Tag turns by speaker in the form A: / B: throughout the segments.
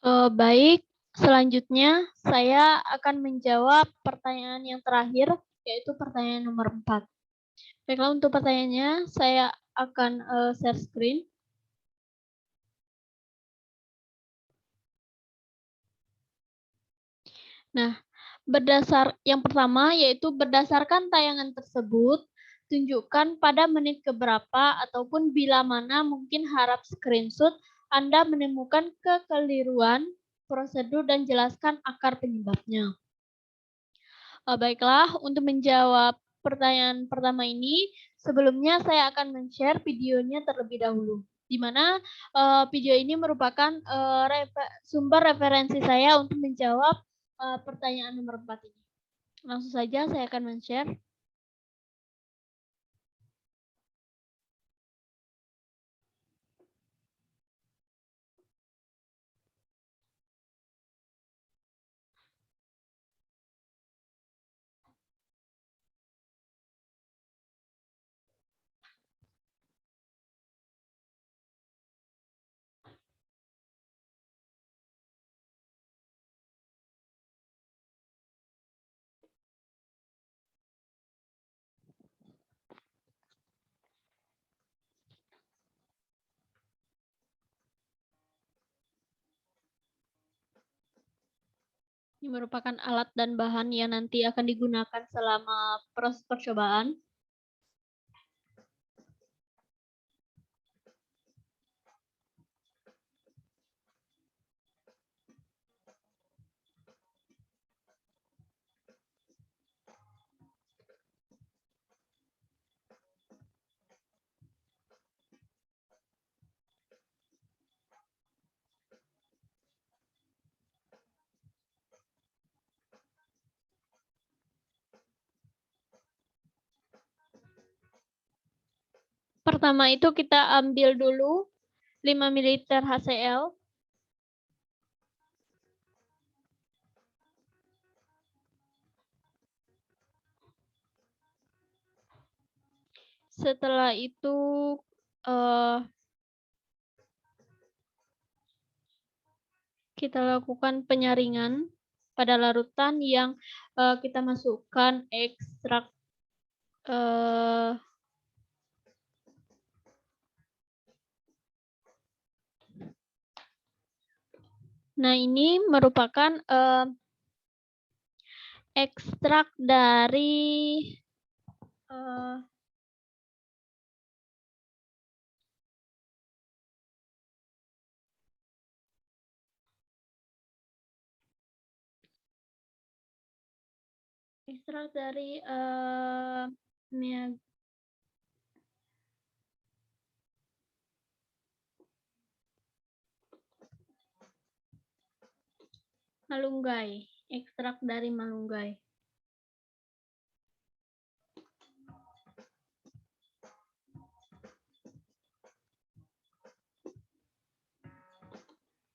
A: Baik, selanjutnya saya akan menjawab pertanyaan yang terakhir, yaitu pertanyaan nomor 4. Baiklah, untuk pertanyaannya, saya akan share screen. Nah, yang pertama yaitu berdasarkan tayangan tersebut, tunjukkan pada menit keberapa ataupun bila mana mungkin harap screenshot Anda menemukan kekeliruan prosedur dan jelaskan akar penyebabnya. Baiklah, untuk menjawab pertanyaan pertama ini, sebelumnya saya akan men-share videonya terlebih dahulu, di mana video ini merupakan sumber referensi saya untuk menjawab pertanyaan nomor 4 ini. Langsung saja saya akan men-share. Ini merupakan alat dan bahan yang nanti akan digunakan selama proses percobaan. Pertama itu kita ambil dulu 5 ml HCl. Setelah itu kita lakukan penyaringan pada larutan yang kita masukkan ekstrak nah, ini merupakan ekstrak dari malunggay, ekstrak dari malunggay.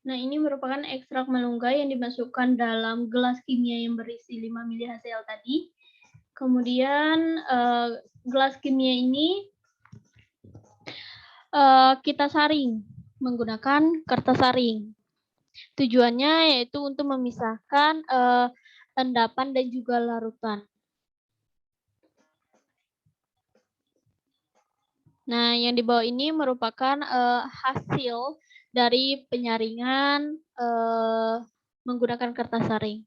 A: Nah, ini merupakan ekstrak malunggay yang dimasukkan dalam gelas kimia yang berisi 5 ml HCl tadi. Kemudian gelas kimia ini kita saring menggunakan kertas saring. Tujuannya yaitu untuk memisahkan endapan dan juga larutan. Nah, yang di bawah ini merupakan hasil dari penyaringan menggunakan kertas saring.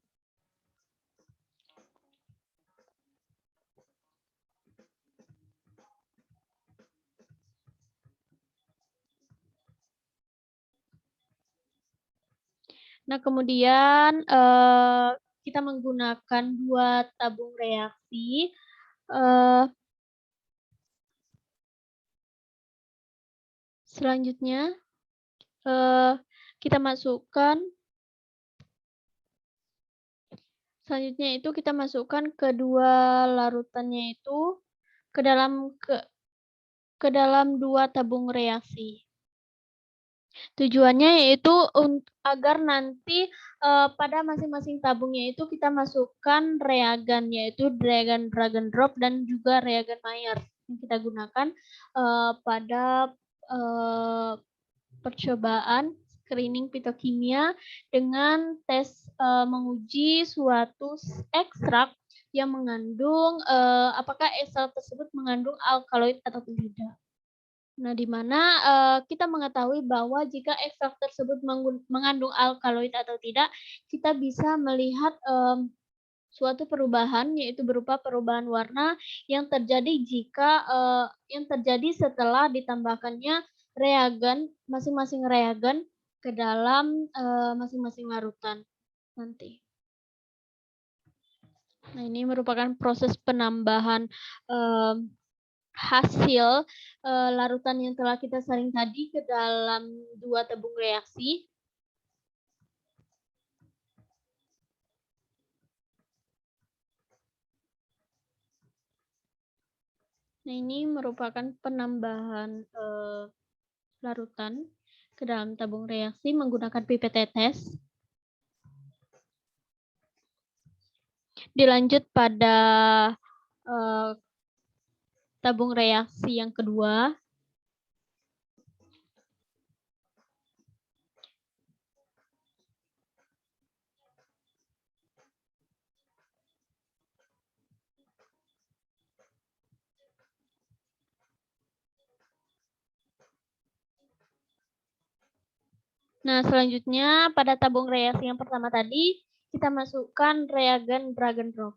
A: Nah, kemudian kita menggunakan 2 tabung reaksi. Selanjutnya kita masukkan. Selanjutnya itu kita masukkan kedua larutannya itu ke dalam 2 tabung reaksi. Tujuannya yaitu agar nanti pada masing-masing tabungnya itu kita masukkan reagen, yaitu reagen drag and drop dan juga reagen Mayer yang kita gunakan pada percobaan screening fitokimia dengan tes menguji suatu ekstrak yang mengandung apakah ekstrak tersebut mengandung alkaloid atau tidak. Nah, di mana kita mengetahui bahwa jika ekstrak tersebut mengandung alkaloid atau tidak, kita bisa melihat suatu perubahan, yaitu berupa perubahan warna yang terjadi setelah ditambahkannya masing-masing reagen ke dalam masing-masing larutan nanti. Nah, ini merupakan proses penambahan hasil larutan yang telah kita saring tadi ke dalam 2 tabung reaksi. Nah, ini merupakan penambahan larutan ke dalam tabung reaksi menggunakan pipet tetes. Dilanjut pada tabung reaksi yang kedua. Nah, selanjutnya pada tabung reaksi yang pertama tadi, kita masukkan reagen drag and drop.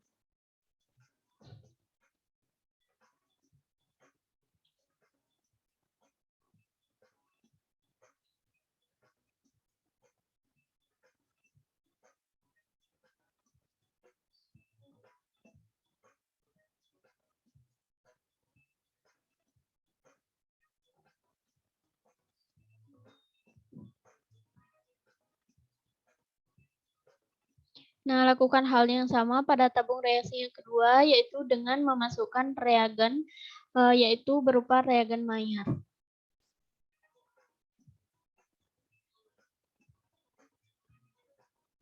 A: Nah, lakukan hal yang sama pada tabung reaksi yang kedua, yaitu dengan memasukkan reagen, yaitu berupa reagen Maillard.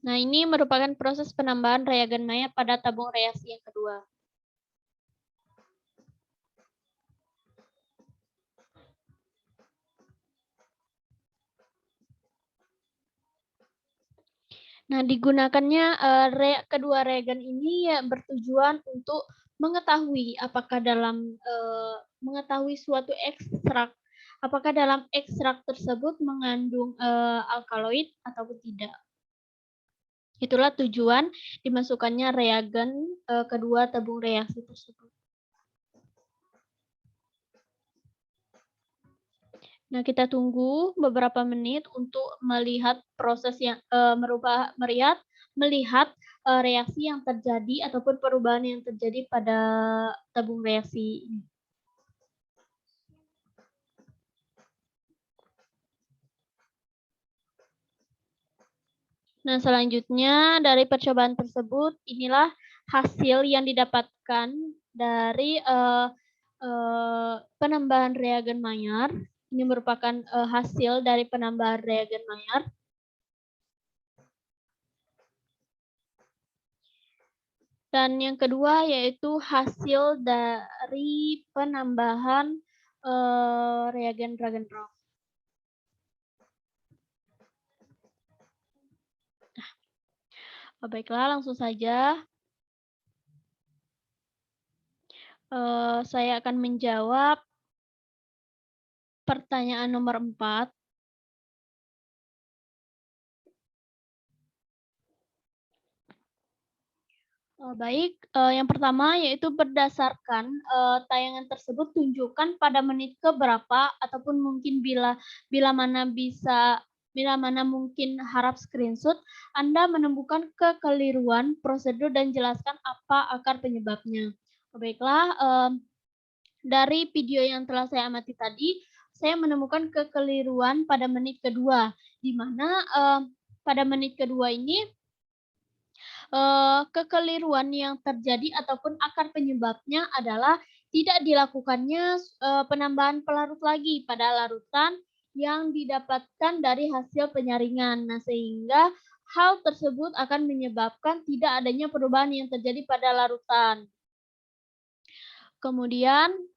A: Nah, ini merupakan proses penambahan reagen Maillard pada tabung reaksi yang kedua. Nah, digunakannya kedua reagen ini ya bertujuan untuk mengetahui apakah mengetahui suatu ekstrak, apakah dalam ekstrak tersebut mengandung alkaloid atau tidak. Itulah tujuan dimasukkannya reagen kedua tabung reaksi tersebut. Nah, kita tunggu beberapa menit untuk melihat proses yang melihat reaksi yang terjadi ataupun perubahan yang terjadi pada tabung reaksi ini. Nah, selanjutnya dari percobaan tersebut, inilah hasil yang didapatkan dari penambahan reagen Maillard. Ini merupakan hasil dari penambahan reagen Maillard. Dan yang kedua yaitu hasil dari penambahan reagen drag and drop. Nah, baiklah, langsung saja. Saya akan menjawab pertanyaan nomor 4. Baik, yang pertama yaitu berdasarkan tayangan tersebut tunjukkan pada menit ke berapa ataupun mungkin bila mana mungkin harap screenshot, Anda menemukan kekeliruan prosedur dan jelaskan apa akar penyebabnya. Baiklah, dari video yang telah saya amati tadi, saya menemukan kekeliruan pada menit kedua, di mana pada menit kedua ini kekeliruan yang terjadi ataupun akar penyebabnya adalah tidak dilakukannya penambahan pelarut lagi pada larutan yang didapatkan dari hasil penyaringan. Nah, sehingga hal tersebut akan menyebabkan tidak adanya perubahan yang terjadi pada larutan. Kemudian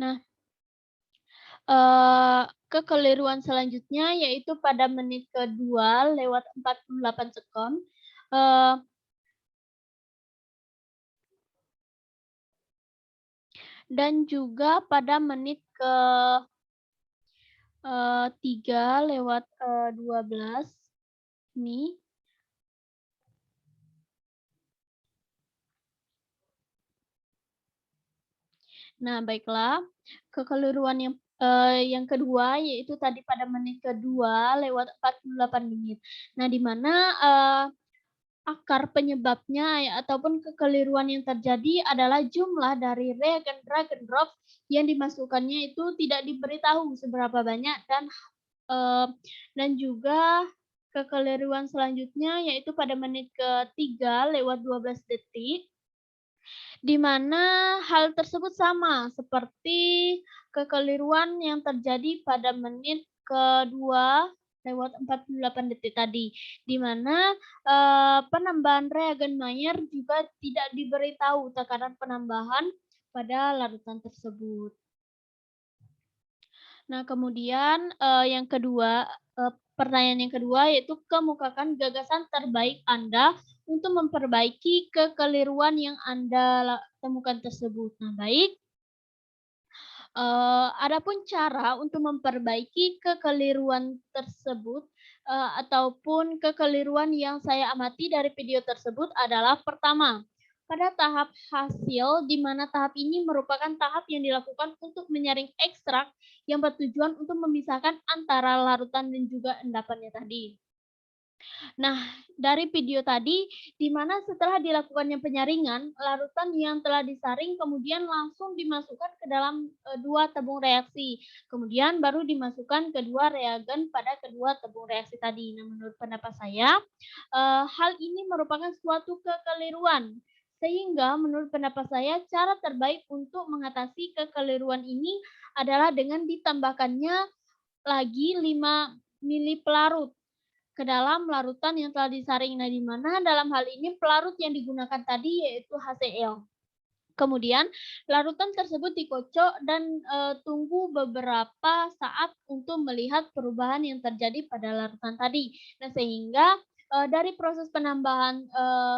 A: Nah, kekeliruan selanjutnya yaitu pada menit kedua lewat 48 sekon, dan juga pada menit ke 3 lewat 12 ini. Nah, baiklah, kekeliruan yang kedua yaitu tadi pada menit kedua lewat 48 menit. Nah, di mana akar penyebabnya ataupun kekeliruan yang terjadi adalah jumlah dari reagen drag and drop yang dimasukkannya itu tidak diberitahu seberapa banyak dan juga kekeliruan selanjutnya yaitu pada menit ke-3 lewat 12 detik, di mana hal tersebut sama seperti kekeliruan yang terjadi pada menit kedua lewat 48 detik tadi, di mana penambahan reagen Mayer juga tidak diberitahu tekanan penambahan pada larutan tersebut. Nah, kemudian yang kedua, pertanyaan yang kedua yaitu kemukakan gagasan terbaik Anda untuk memperbaiki kekeliruan yang Anda temukan tersebut. Nah, baik. Adapun cara untuk memperbaiki kekeliruan tersebut, ataupun kekeliruan yang saya amati dari video tersebut adalah pertama, pada tahap hasil, di mana tahap ini merupakan tahap yang dilakukan untuk menyaring ekstrak yang bertujuan untuk memisahkan antara larutan dan juga endapannya tadi. Nah, dari video tadi, di mana setelah dilakukannya penyaringan, larutan yang telah disaring kemudian langsung dimasukkan ke dalam 2 tabung reaksi. Kemudian baru dimasukkan kedua reagen pada kedua tabung reaksi tadi. Nah, menurut pendapat saya, hal ini merupakan suatu kekeliruan. Sehingga menurut pendapat saya, cara terbaik untuk mengatasi kekeliruan ini adalah dengan ditambahkannya lagi 5 mili pelarut ke dalam larutan yang telah disaring. Nah, di mana dalam hal ini pelarut yang digunakan tadi yaitu HCl. Kemudian larutan tersebut dikocok dan tunggu beberapa saat untuk melihat perubahan yang terjadi pada larutan tadi. Nah, sehingga dari proses penambahan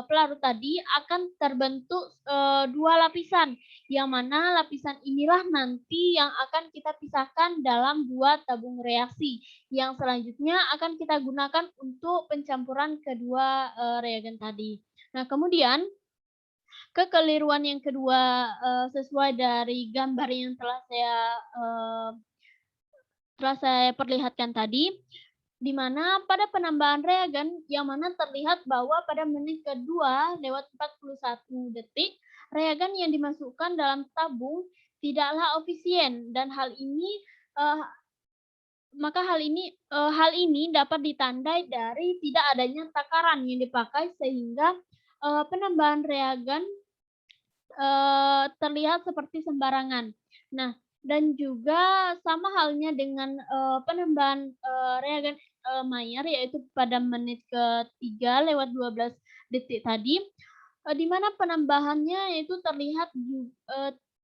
A: pelarut tadi akan terbentuk 2 lapisan, yang mana lapisan inilah nanti yang akan kita pisahkan dalam 2 tabung reaksi, yang selanjutnya akan kita gunakan untuk pencampuran kedua reagen tadi. Nah, kemudian kekeliruan yang kedua, sesuai dari gambar yang telah saya perlihatkan tadi, di mana pada penambahan reagen yang mana terlihat bahwa pada menit kedua lewat 41 detik, reagen yang dimasukkan dalam tabung tidaklah efisien dan hal ini dapat ditandai dari tidak adanya takaran yang dipakai sehingga penambahan reagen terlihat seperti sembarangan. Nah, dan juga sama halnya dengan penambahan reagen Mayer yaitu pada menit ke-3 lewat 12 detik tadi, di mana penambahannya itu terlihat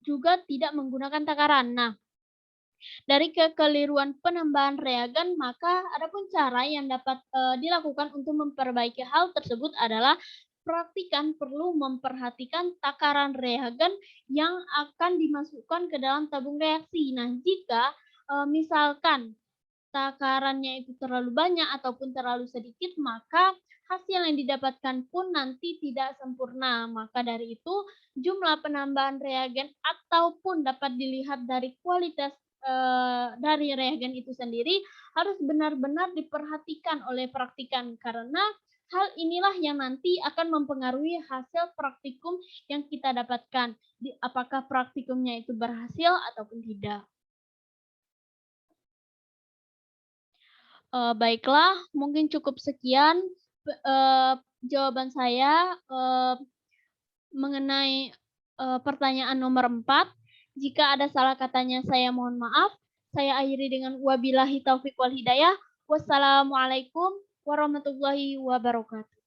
A: juga tidak menggunakan takaran. Nah, dari kekeliruan penambahan reagen, maka adapun cara yang dapat dilakukan untuk memperbaiki hal tersebut adalah praktikan perlu memperhatikan takaran reagen yang akan dimasukkan ke dalam tabung reaksi. Nah, jika misalkan takarannya itu terlalu banyak ataupun terlalu sedikit, maka hasil yang didapatkan pun nanti tidak sempurna. Maka dari itu, jumlah penambahan reagen ataupun dapat dilihat dari kualitas dari reagen itu sendiri harus benar-benar diperhatikan oleh praktikan, karena hal inilah yang nanti akan mempengaruhi hasil praktikum yang kita dapatkan. Apakah praktikumnya itu berhasil ataupun tidak. Baiklah, mungkin cukup sekian jawaban saya mengenai pertanyaan nomor 4. Jika ada salah katanya saya mohon maaf. Saya akhiri dengan wabillahi taufiq wal hidayah. Wassalamualaikum warahmatullahi wabarakatuh.